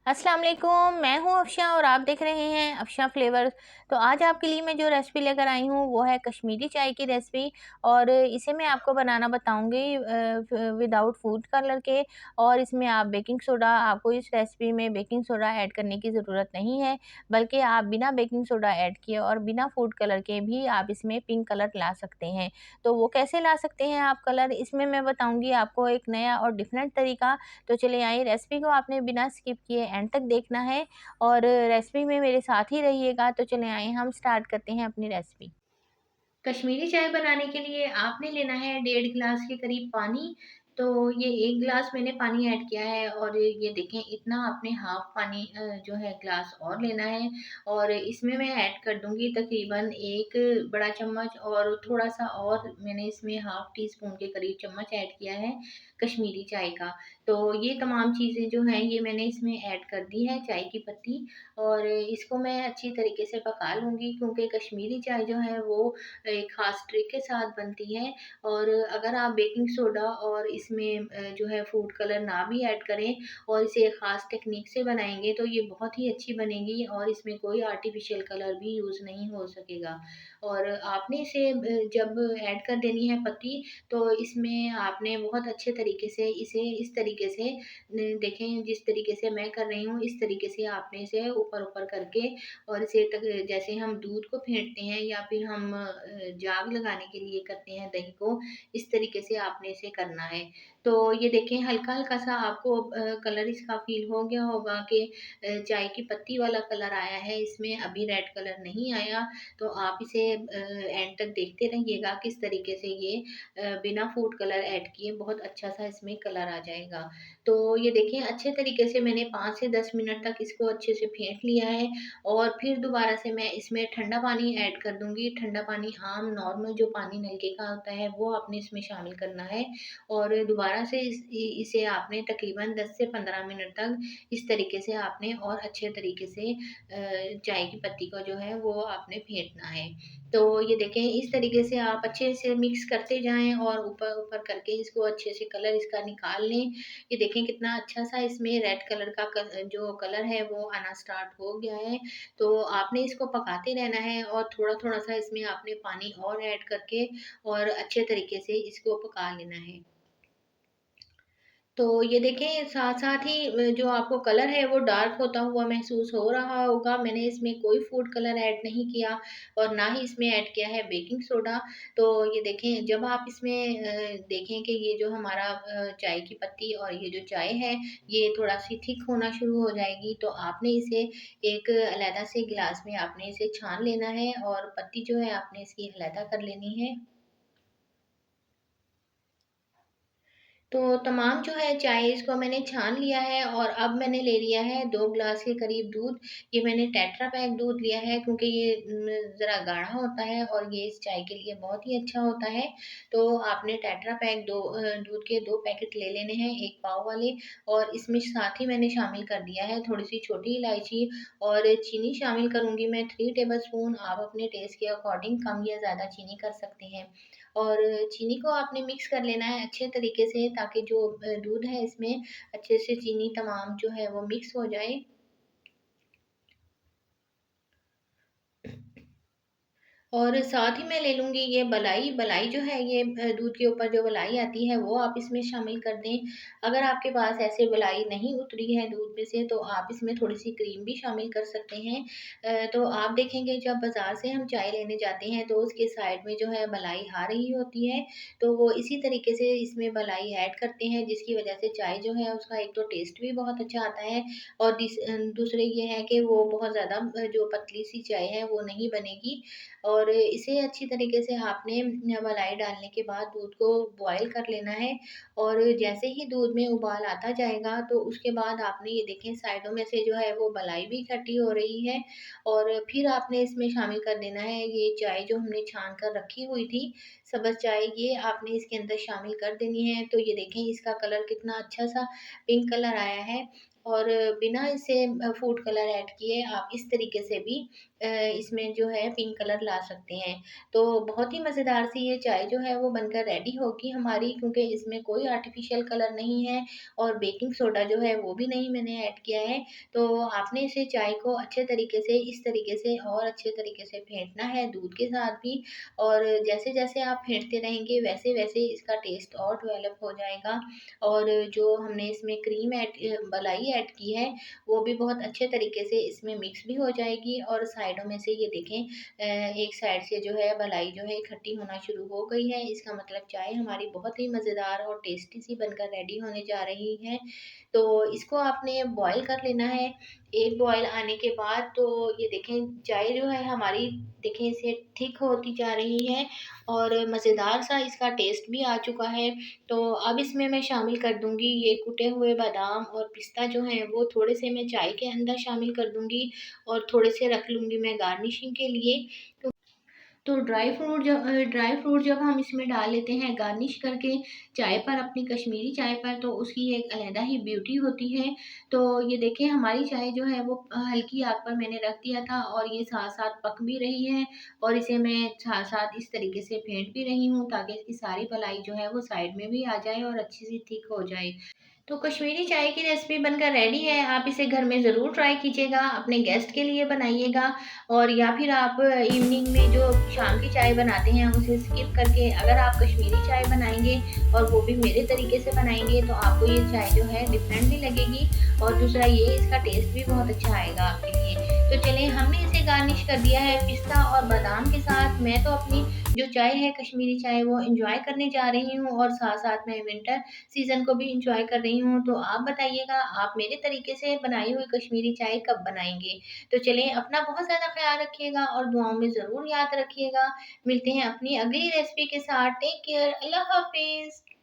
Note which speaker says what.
Speaker 1: अस्सलाम वालेकुम, मैं हूँ अफ़शा और आप देख रहे हैं अफ़शा फ्लेवर्स। तो आज आपके लिए मैं जो रेसिपी लेकर आई हूँ वो है कश्मीरी चाय की रेसिपी। और इसे मैं आपको बनाना बताऊँगी विदाउट फूड कलर के। और इसमें आप बेकिंग सोडा, आपको इस रेसिपी में बेकिंग सोडा ऐड करने की ज़रूरत नहीं है, बल्कि आप बिना बेकिंग सोडा ऐड किए और बिना फूड कलर के भी आप इसमें पिंक कलर ला सकते हैं। तो वो कैसे ला सकते हैं आप कलर, इसमें मैं बताऊँगी आपको एक नया और डिफरेंट तरीका। तो चलिए आइए, रेसिपी को आपने बिना स्किप किए एंड तक देखना है और रेसिपी में मेरे साथ ही रहिएगा। तो चलिए आइए हम स्टार्ट करते हैं अपनी रेसिपी। कश्मीरी चाय बनाने के लिए आपने लेना है 1.5 गिलास के करीब पानी। तो ये 1 गिलास मैंने पानी ऐड किया है और ये देखें इतना आपने हाफ पानी जो है ग्लास और लेना है। और इसमें मैं ऐड कर दूँगी तकरीबन 1 बड़ा चम्मच और थोड़ा-सा और मैंने इसमें हाफ टी स्पून के करीब चम्मच ऐड किया है कश्मीरी चाय का। तो ये तमाम चीज़ें जो हैं ये मैंने इसमें ऐड कर दी है, चाय की पत्ती। और इसको मैं अच्छी तरीके से पका लूँगी क्योंकि कश्मीरी चाय जो है वो एक ख़ास ट्रिक के साथ बनती है। और अगर आप बेकिंग सोडा और इसमें जो है फूड कलर ना भी ऐड करें और इसे एक ख़ास टेक्नीक से बनाएँगे तो ये बहुत ही अच्छी बनेगी और इसमें कोई आर्टिफ़िशियल कलर भी यूज़ नहीं हो सकेगा। और आपने इसे जब ऐड कर देनी है पत्ती, तो इसमें आपने बहुत अच्छे तरीके से इसे इस तरीके से देखें जिस तरीके से मैं कर रही हूँ, इस तरीके से आपने इसे ऊपर-ऊपर करके और इसे तक जैसे हम दूध को फेंटते हैं या फिर हम जाग लगाने के लिए करते हैं दही को, इस तरीके से आपने इसे करना है। तो ये देखें हल्का-हल्का सा आपको कलर इसका फ़ील हो गया होगा कि चाय की पत्ती वाला कलर आया है, इसमें अभी रेड कलर नहीं आया। तो आप इसे एंड तक देखते रहिएगा किस तरीके से ये बिना फूड कलर ऐड किए बहुत अच्छा-सा इसमें कलर आ जाएगा। तो ये देखें अच्छे तरीके से मैंने 5 से 10 मिनट तक इसको अच्छे से फेंट लिया है। और फिर दोबारा से मैं इसमें ठंडा पानी ऐड कर दूँगी। ठंडा पानी आम नॉर्मल जो पानी नलके का होता है वो आपने इसमें शामिल करना है। और दोबारा से इसे आपने तकरीबन 10 से 15 मिनट तक इस तरीके से आपने और अच्छे तरीके से चाय की पत्ती को जो है वो आपने फेंटना है। तो ये देखें इस तरीके से आप अच्छे से मिक्स करते जाएँ और ऊपर-ऊपर करके इसको अच्छे से कलर इसका निकाल लें। ये देखें कितना अच्छा-सा इसमें रेड कलर का जो कलर है वो आना स्टार्ट हो गया है। तो आपने इसको पकाते रहना है और थोड़ा-थोड़ा सा इसमें आपने पानी और ऐड करके और अच्छे तरीके से इसको पका लेना है। तो ये देखें साथ-साथ ही जो आपको कलर है वो डार्क होता हुआ महसूस हो रहा होगा। मैंने इसमें कोई फूड कलर ऐड नहीं किया और ना ही इसमें ऐड किया है बेकिंग सोडा। तो ये देखें जब आप इसमें देखें कि ये जो हमारा चाय की पत्ती और ये जो चाय है ये थोड़ा-सी थिक होना शुरू हो जाएगी, तो आपने इसे एक अलग से गिलास में आपने इसे छान लेना है और पत्ती जो है आपने इसकी अलग कर लेनी है। तो तमाम जो है चाय इसको मैंने छान लिया है और अब मैंने ले लिया है 2 ग्लास के करीब दूध। ये मैंने टेट्रा पैक दूध लिया है क्योंकि ये ज़रा गाढ़ा होता है और ये इस चाय के लिए बहुत ही अच्छा होता है। तो आपने टेट्रा पैक दूध के 2 पैकेट ले लेने हैं, 1 पाव वाले। और इसमें साथ ही मैंने शामिल कर दिया है थोड़ी-सी छोटी इलायची और चीनी शामिल करूँगी मैं 3 टेबल स्पून। आप अपने टेस्ट के अकॉर्डिंग कम या ज़्यादा चीनी कर सकते हैं। और चीनी को आपने मिक्स कर लेना है अच्छे तरीके से ताकि जो दूध है इसमें अच्छे से चीनी तमाम जो है वो मिक्स हो जाए। और साथ ही मैं ले लूँगी ये मलाई। मलाई जो है ये दूध के ऊपर जो मलाई आती है वो आप इसमें शामिल कर दें। अगर आपके पास ऐसे मलाई नहीं उतरी है दूध में से तो आप इसमें थोड़ी-सी क्रीम भी शामिल कर सकते हैं। तो आप देखेंगे जब बाज़ार से हम चाय लेने जाते हैं तो उसके साइड में जो है मलाई आ रही होती है, तो वो इसी तरीके से इसमें मलाई ऐड करते हैं जिसकी वज़ह से चाय जो है उसका एक तो टेस्ट भी बहुत अच्छा आता है और दूसरे ये है कि वो बहुत ज़्यादा जो पतली-सी चाय है वो नहीं बनेगी। और इसे अच्छी तरीके से आपने मलाई डालने के बाद दूध को बॉयल कर लेना है। और जैसे ही दूध में उबाल आता जाएगा तो उसके बाद आपने ये देखें साइडों में से जो है वो मलाई भी इकट्ठी हो रही है। और फिर आपने इसमें शामिल कर देना है ये चाय जो हमने छान कर रखी हुई थी, सब्ज़ चाय, ये आपने इसके अंदर शामिल कर देनी है। तो ये देखें इसका कलर कितना अच्छा-सा पिंक कलर आया है। और बिना इसे फूड कलर ऐड किए आप इस तरीके से भी इसमें जो है पिंक कलर ला सकते हैं। तो बहुत ही मज़ेदार सी ये चाय जो है वो बनकर रेडी होगी हमारी, क्योंकि इसमें कोई आर्टिफ़िशियल कलर नहीं है और बेकिंग सोडा जो है वो भी नहीं मैंने ऐड किया है। तो आपने इसे चाय को अच्छे तरीके से इस तरीके से और अच्छे तरीके से फेंटना है दूध के साथ भी, और जैसे-जैसे आप फेंटते रहेंगे वैसे-वैसे इसका टेस्ट और डेवलप हो जाएगा। और जो हमने इसमें क्रीम मलाई ऐड की है, वो भी बहुत अच्छे तरीके से इसमें मिक्स भी हो जाएगी, और साइडों में से ये देखें एक साइड से जो है मलाई जो है इकट्ठी होना शुरू हो गई है। इसका मतलब चाय हमारी बहुत ही मज़ेदार और टेस्टी सी बनकर रेडी होने जा रही है। तो इसको आपने बॉयल कर लेना है। एक बॉयल आने के बाद तो ये देखें चाय जो है हमारी, देखें इसे थिक होती जा रही है और मज़ेदार सा इसका टेस्ट भी आ चुका है। तो अब इसमें मैं शामिल कर दूँगी ये कुटे हुए बादाम और पिस्ता जो हैं, वो थोड़े से मैं चाय के अंदर शामिल कर दूँगी और थोड़े से रख लूँगी मैं गार्निशिंग के लिए। तो ड्राई फ्रूट जब हम इसमें डाल लेते हैं गार्निश करके चाय पर, अपनी कश्मीरी चाय पर, तो उसकी एक अलहदा ही ब्यूटी होती है। तो ये देखिए हमारी चाय जो है वो हल्की आग पर मैंने रख दिया था और ये साथ-साथ पक भी रही है, और इसे मैं साथ-साथ इस तरीके से फेंट भी रही हूँ ताकि इसकी सारी मलाई जो है वो साइड में भी आ जाए और अच्छी-सी थिक हो जाए। तो कश्मीरी चाय की रेसिपी बनकर रेडी है। आप इसे घर में ज़रूर ट्राई कीजिएगा, अपने गेस्ट के लिए बनाइएगा, और या फिर आप इवनिंग में जो शाम की चाय बनाते हैं उसे स्किप करके अगर आप कश्मीरी चाय बनाएँगे और वो भी मेरे तरीके से बनाएँगे, तो आपको ये चाय जो है डिफरेंट भी लगेगी, और दूसरा ये इसका टेस्ट भी बहुत अच्छा आएगा आपके लिए। तो चलिए हमने इसे गार्निश कर दिया है पिस्ता और बादाम के साथ। मैं तो अपनी जो चाय है कश्मीरी चाय वो एन्जॉय करने जा रही हूँ, और साथ-साथ मैं विंटर सीज़न को भी एन्जॉय कर रही हूँ। तो आप बताइएगा आप मेरे तरीके से बनाई हुई कश्मीरी चाय कब बनाएँगे? तो चलिए अपना बहुत ज़्यादा ख़्याल रखिएगा और दुआओं में ज़रूर याद रखिएगा। मिलते हैं अपनी अगली रेसिपी के साथ। Take care. अल्लाह हाफ़िज़।